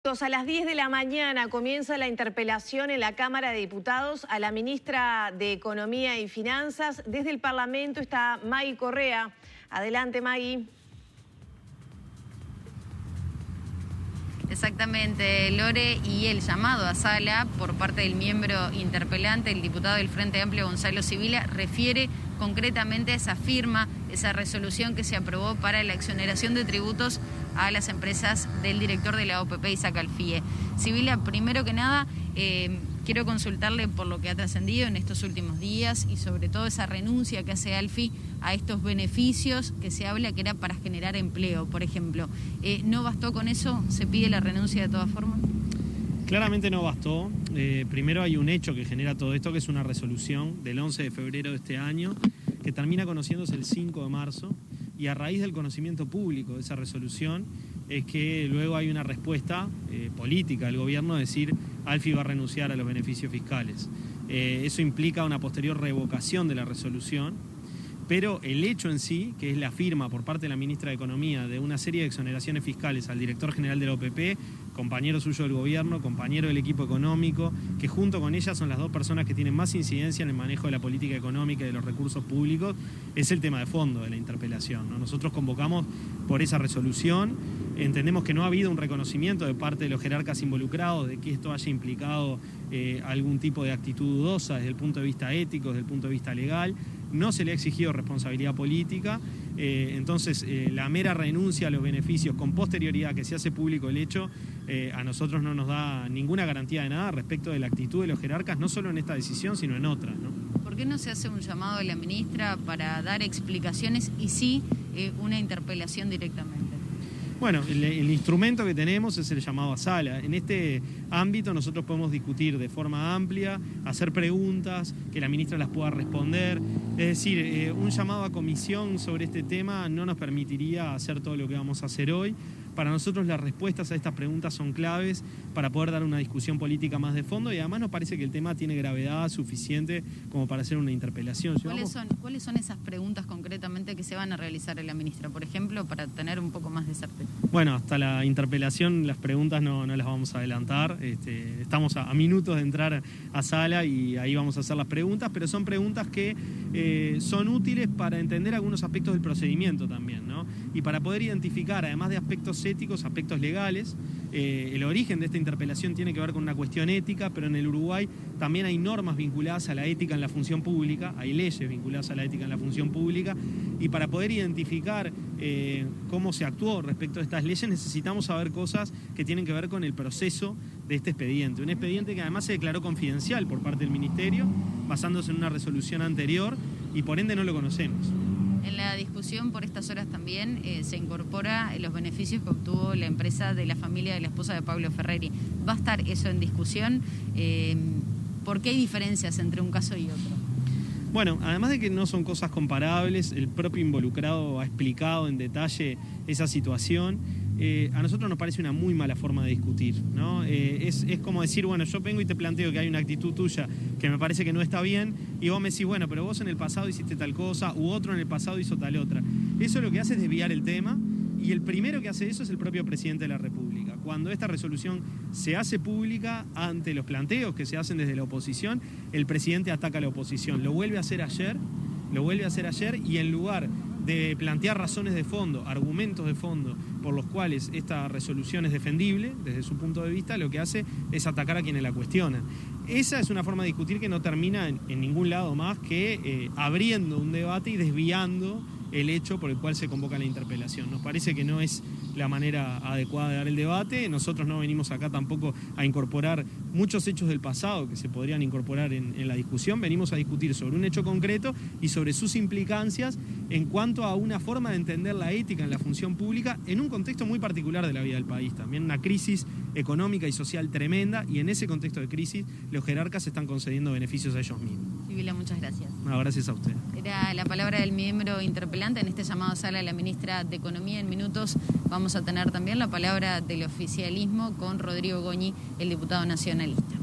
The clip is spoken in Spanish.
A las 10 de la mañana comienza la interpelación en la Cámara de Diputados a la ministra de Economía y Finanzas. Desde el Parlamento está Maggie Correa. Adelante, Maggie. Exactamente, Lore, y el llamado a sala por parte del miembro interpelante, el diputado del Frente Amplio, Gonzalo Sibila, refiere concretamente a esa firma, esa resolución que se aprobó para la exoneración de tributos a las empresas del director de la OPP, Isaac Alfie. Sibila, primero que nada, quiero consultarle por lo que ha trascendido en estos últimos días y sobre todo esa renuncia que hace Alfie a estos beneficios que se habla que era para generar empleo, por ejemplo. ¿No bastó con eso? ¿Se pide la renuncia de todas formas? Claramente no bastó. Primero hay un hecho que genera todo esto, que es una resolución del 11 de febrero de este año, que termina conociéndose el 5 de marzo, y a raíz del conocimiento público de esa resolución es que luego hay una respuesta política del gobierno de decir Alfie va a renunciar a los beneficios fiscales. Eso implica una posterior revocación de la resolución, pero el hecho en sí, que es la firma por parte de la ministra de Economía de una serie de exoneraciones fiscales al director general de la OPP, compañero suyo del gobierno, compañero del equipo económico, que junto con ella son las dos personas que tienen más incidencia en el manejo de la política económica y de los recursos públicos, es el tema de fondo de la interpelación, ¿no? Nosotros convocamos por esa resolución, entendemos que no ha habido un reconocimiento de parte de los jerarcas involucrados de que esto haya implicado algún tipo de actitud dudosa desde el punto de vista ético, desde el punto de vista legal. No se le ha exigido responsabilidad política, entonces la mera renuncia a los beneficios con posterioridad que se hace público el hecho, a nosotros no nos da ninguna garantía de nada respecto de la actitud de los jerarcas, no solo en esta decisión, sino en otras, ¿no? ¿Por qué no se hace un llamado a la ministra para dar explicaciones y sí una interpelación directamente? Bueno, el instrumento que tenemos es el llamado a sala. En este ámbito nosotros podemos discutir de forma amplia, hacer preguntas, que la ministra las pueda responder. Es decir, un llamado a comisión sobre este tema no nos permitiría hacer todo lo que vamos a hacer hoy. Para nosotros las respuestas a estas preguntas son claves para poder dar una discusión política más de fondo y además nos parece que el tema tiene gravedad suficiente como para hacer una interpelación. ¿Cuáles son esas preguntas concretamente que se van a realizar a la ministra, por ejemplo, para tener un poco más de certeza? Bueno, hasta la interpelación las preguntas no las vamos a adelantar. Estamos a minutos de entrar a sala y ahí vamos a hacer las preguntas, pero son preguntas que son útiles para entender algunos aspectos del procedimiento también, ¿no? Y para poder identificar, además de aspectos éticos, aspectos legales. El origen de esta interpelación tiene que ver con una cuestión ética, pero en el Uruguay también hay normas vinculadas a la ética en la función pública, hay leyes vinculadas a la ética en la función pública, y para poder identificar cómo se actuó respecto a estas leyes necesitamos saber cosas que tienen que ver con el proceso de este expediente. Un expediente que además se declaró confidencial por parte del Ministerio, basándose en una resolución anterior, y por ende no lo conocemos. En la discusión por estas horas también se incorpora los beneficios que obtuvo la empresa de la familia de la esposa de Pablo Ferreri. ¿Va a estar eso en discusión? ¿Por qué hay diferencias entre un caso y otro? Bueno, además de que no son cosas comparables, el propio involucrado ha explicado en detalle esa situación. A nosotros nos parece una muy mala forma de discutir, ¿no? Es como decir, bueno, yo vengo y te planteo que hay una actitud tuya que me parece que no está bien y vos me decís, bueno, pero vos en el pasado hiciste tal cosa u otro en el pasado hizo tal otra. Eso lo que hace es desviar el tema y el primero que hace eso es el propio presidente de la República. Cuando esta resolución se hace pública ante los planteos que se hacen desde la oposición, el presidente ataca a la oposición. Lo vuelve a hacer ayer y en lugar de plantear razones de fondo, argumentos de fondo por los cuales esta resolución es defendible desde su punto de vista, lo que hace es atacar a quienes la cuestionan. Esa es una forma de discutir que no termina en ningún lado más que abriendo un debate y desviando el hecho por el cual se convoca la interpelación. Nos parece que no es la manera adecuada de dar el debate. Nosotros no venimos acá tampoco a incorporar muchos hechos del pasado que se podrían incorporar en la discusión. Venimos a discutir sobre un hecho concreto y sobre sus implicancias en cuanto a una forma de entender la ética en la función pública en un contexto muy particular de la vida del país. También una crisis económica y social tremenda, y en ese contexto de crisis los jerarcas están concediendo beneficios a ellos mismos. Sibila, muchas gracias. No, gracias a usted. Era la palabra del miembro interpelante en este llamado a sala de la ministra de Economía. En minutos vamos a tener también la palabra del oficialismo con Rodrigo Goñi, el diputado nacionalista.